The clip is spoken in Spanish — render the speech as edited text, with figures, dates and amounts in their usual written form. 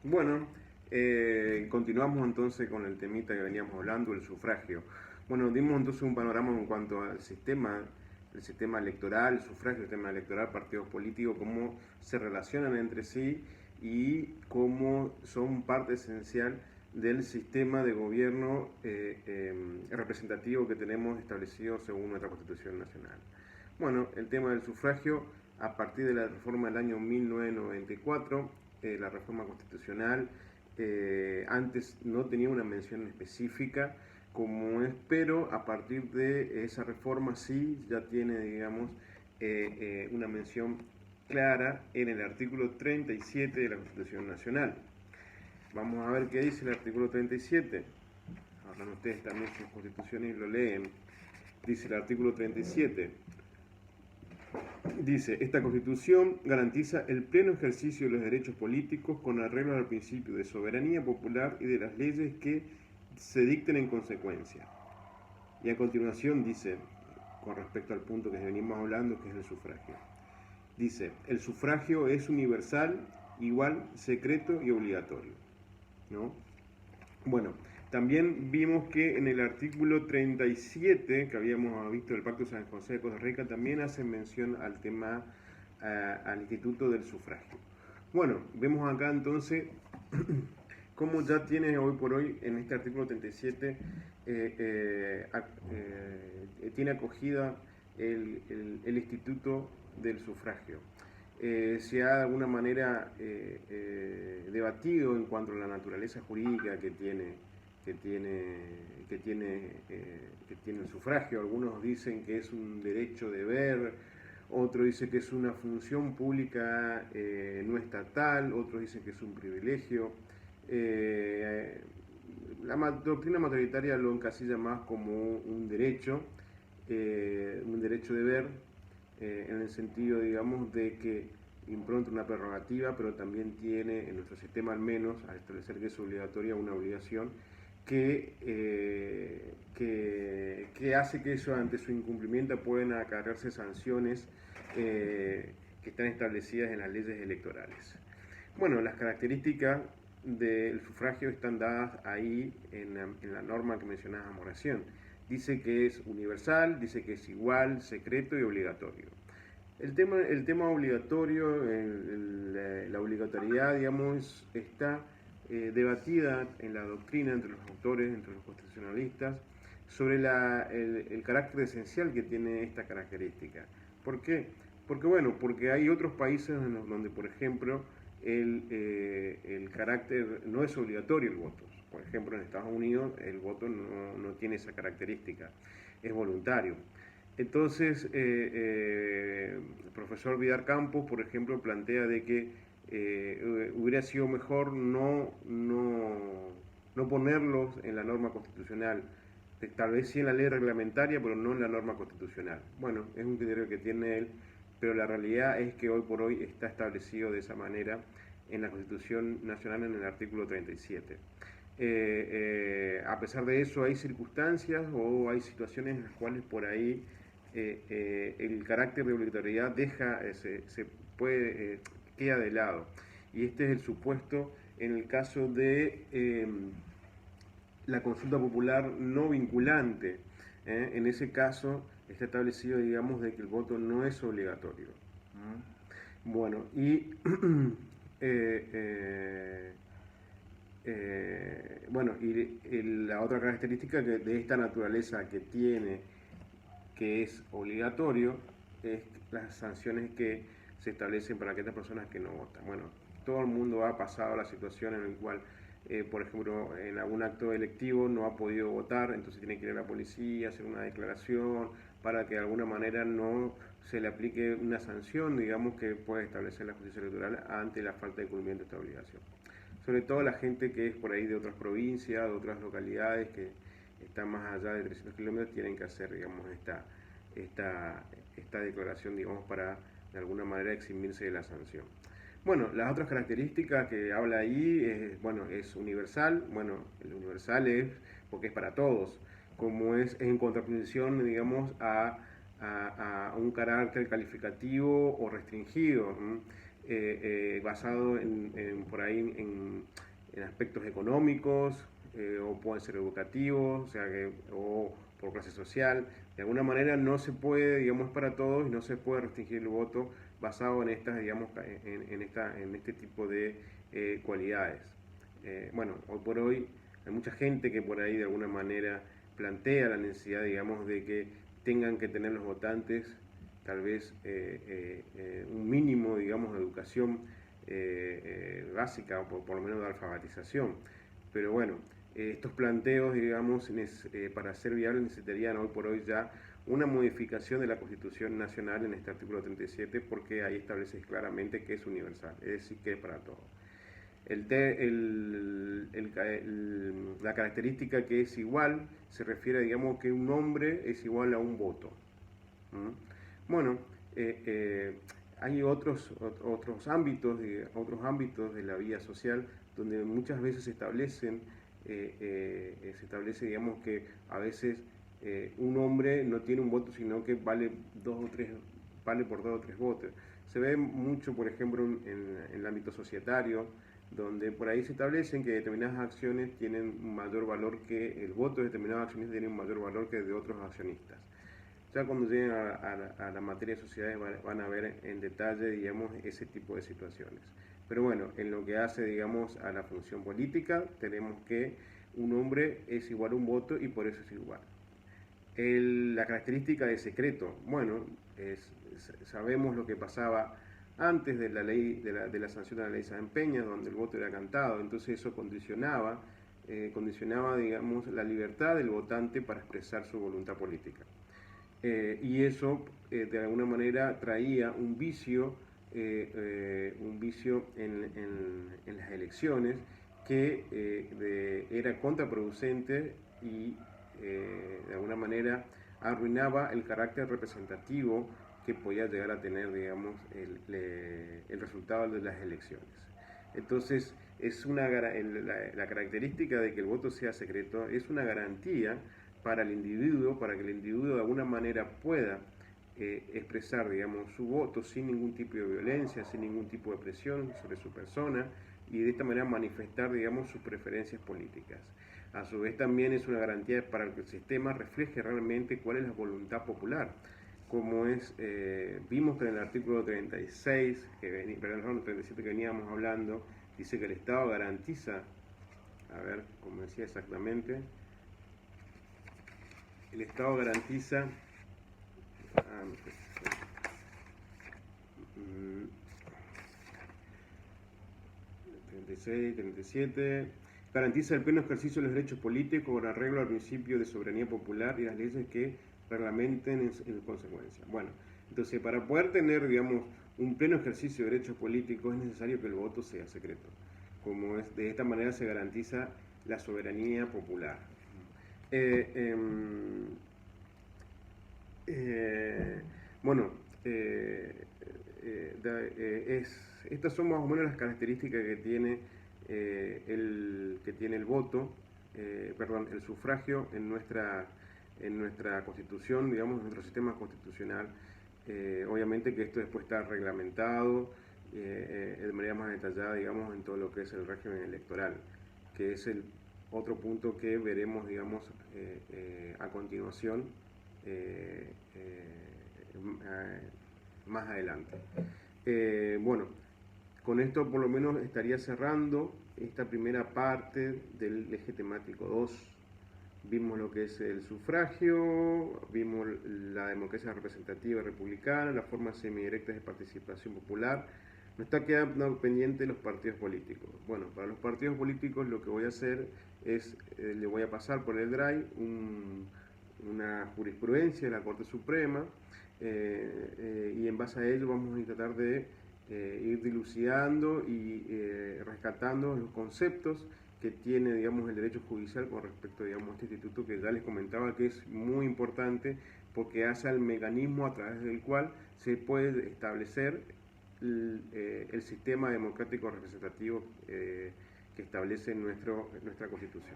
Bueno, continuamos entonces con el temita que veníamos hablando, el sufragio. Bueno, dimos entonces un panorama en cuanto al sistema, el sistema electoral, el sufragio, el sistema electoral, partidos políticos, cómo se relacionan entre sí y cómo son parte esencial del sistema de gobierno representativo que tenemos establecido según nuestra Constitución Nacional. Bueno, el tema del sufragio, a partir de la reforma del año 1994, la reforma constitucional, antes no tenía una mención específica como es, pero a partir de esa reforma sí ya tiene, digamos, una mención clara en el artículo 37 de la Constitución Nacional. Vamos a ver qué dice el artículo 37. Hablan ustedes también sus constituciones y lo leen. Dice el artículo 37. Dice, esta Constitución garantiza el pleno ejercicio de los derechos políticos con arreglo al principio de soberanía popular y de las leyes que se dicten en consecuencia. Y a continuación dice, con respecto al punto que venimos hablando, que es el sufragio. Dice, el sufragio es universal, igual, secreto y obligatorio, ¿no? Bueno, también vimos que en el artículo 37, que habíamos visto del Pacto de San José de Costa Rica, también hace mención al tema, al instituto del sufragio. Bueno, vemos acá entonces cómo ya tiene hoy por hoy en este artículo 37, tiene acogida el instituto del sufragio. Se ha de alguna manera debatido en cuanto a la naturaleza jurídica que tiene, que tiene, que tiene el sufragio. Algunos dicen que es un derecho de ver, otros dicen que es una función pública no estatal, otros dicen que es un privilegio. La doctrina mayoritaria lo encasilla más como un derecho de ver, en el sentido, digamos, de que impronta una prerrogativa, pero también tiene, en nuestro sistema al menos, al establecer que es obligatoria, una obligación que hace que eso, ante su incumplimiento pueden acarrearse sanciones que están establecidas en las leyes electorales. Bueno, las características del sufragio están dadas ahí en la norma que mencionábamos recién. Dice que es universal, dice que es igual, secreto y obligatorio. El tema obligatorio, la obligatoriedad, digamos, está debatida en la doctrina entre los autores, entre los constitucionalistas, sobre el carácter esencial que tiene esta característica. ¿Por qué? Porque hay otros países donde, por ejemplo, el carácter no es obligatorio el voto. Por ejemplo, en Estados Unidos el voto no tiene esa característica, es voluntario. Entonces, el profesor Vidal Campos, por ejemplo, plantea de que hubiera sido mejor no ponerlos en la norma constitucional, tal vez sí en la ley reglamentaria, pero no en la norma constitucional. Bueno, es un criterio que tiene él, pero la realidad es que hoy por hoy está establecido de esa manera en la Constitución Nacional en el artículo 37. A pesar de eso hay circunstancias o hay situaciones en las cuales por ahí el carácter de obligatoriedad se puede, queda de lado. Y este es el supuesto en el caso de la consulta popular no vinculante. En ese caso está establecido, digamos, de que el voto no es obligatorio. Bueno, y la otra característica de esta naturaleza que tiene, que es obligatorio, es las sanciones que se establecen para aquellas personas que no votan. Bueno, todo el mundo ha pasado la situación en la cual, por ejemplo, en algún acto electivo no ha podido votar, entonces tiene que ir a la policía, hacer una declaración para que de alguna manera no se le aplique una sanción, digamos, que puede establecer la justicia electoral ante la falta de cumplimiento de esta obligación. Sobre todo la gente que es por ahí de otras provincias, de otras localidades que están más allá de 300 kilómetros, tienen que hacer, digamos, esta declaración, digamos, para de alguna manera eximirse de la sanción. Bueno, las otras características que habla ahí es universal. Bueno, el universal es porque es para todos, como es en contraposición, digamos, a un carácter calificativo o restringido. basado por ahí en aspectos económicos, o pueden ser educativos, o por clase social. De alguna manera no se puede, digamos, para todos, y no se puede restringir el voto basado en estas, digamos, en este tipo de cualidades. Bueno, hoy por hoy hay mucha gente que por ahí de alguna manera plantea la necesidad, digamos, de que tengan que tener los votantes tal vez un mínimo, digamos, de educación básica, o por lo menos de alfabetización. Pero bueno, estos planteos, digamos, para ser viables necesitarían hoy por hoy ya una modificación de la Constitución Nacional en este artículo 37, porque ahí establece claramente que es universal, es decir, que es para todos. La característica que es igual se refiere, digamos, que un nombre es igual a un voto. Bueno, hay otros ámbitos de la vida social donde muchas veces se establece, digamos, que a veces un hombre no tiene un voto, sino que vale por 2 o 3 votos. Se ve mucho, por ejemplo, en el ámbito societario, donde por ahí se establecen que determinadas acciones tienen un mayor valor, que el voto de determinados accionistas tiene un mayor valor que el de otros accionistas. Ya cuando lleguen a la materia de sociedades van a ver en detalle, digamos, ese tipo de situaciones. Pero bueno, en lo que hace, digamos, a la función política, tenemos que un hombre es igual a un voto y por eso es igual. La característica de secreto, bueno, sabemos lo que pasaba antes de la ley, de la sanción de la ley San Peña, donde el voto era cantado, entonces eso condicionaba, digamos, la libertad del votante para expresar su voluntad política. Y eso de alguna manera traía un vicio en las elecciones que era contraproducente y de alguna manera arruinaba el carácter representativo que podía llegar a tener, digamos, el resultado de las elecciones. Entonces, la característica de que el voto sea secreto es una garantía para el individuo, para que el individuo de alguna manera pueda expresar, digamos, su voto sin ningún tipo de violencia, sin ningún tipo de presión sobre su persona, y de esta manera manifestar, digamos, sus preferencias políticas. A su vez también es una garantía para que el sistema refleje realmente cuál es la voluntad popular. Como vimos que en el artículo 36, perdón, 37 que veníamos hablando, dice que el Estado garantiza, a ver, como decía exactamente, el Estado garantiza 36, 37, garantiza el pleno ejercicio de los derechos políticos con arreglo al principio de soberanía popular y las leyes que reglamenten en consecuencia. Bueno, entonces para poder tener, digamos, un pleno ejercicio de derechos políticos es necesario que el voto sea secreto. De esta manera se garantiza la soberanía popular. Bueno, estas son más o menos las características que tiene el voto, perdón, el sufragio en nuestra Constitución, digamos, en nuestro sistema constitucional. Obviamente que esto después está reglamentado de manera más detallada, digamos, en todo lo que es el régimen electoral, que es el otro punto que veremos, digamos, a continuación, más adelante. Bueno, con esto por lo menos estaría cerrando esta primera parte del eje temático 2. Vimos lo que es el sufragio, vimos la democracia representativa republicana, las formas semidirectas de participación popular. Nos está quedando pendiente los partidos políticos. Bueno, para los partidos políticos lo que voy a hacer es, le voy a pasar por el drive una jurisprudencia de la Corte Suprema, y en base a ello vamos a tratar de ir dilucidando y rescatando los conceptos que tiene, digamos, el derecho judicial con respecto, digamos, a este instituto que ya les comentaba que es muy importante porque hace el mecanismo a través del cual se puede establecer el sistema democrático representativo que establece nuestra Constitución.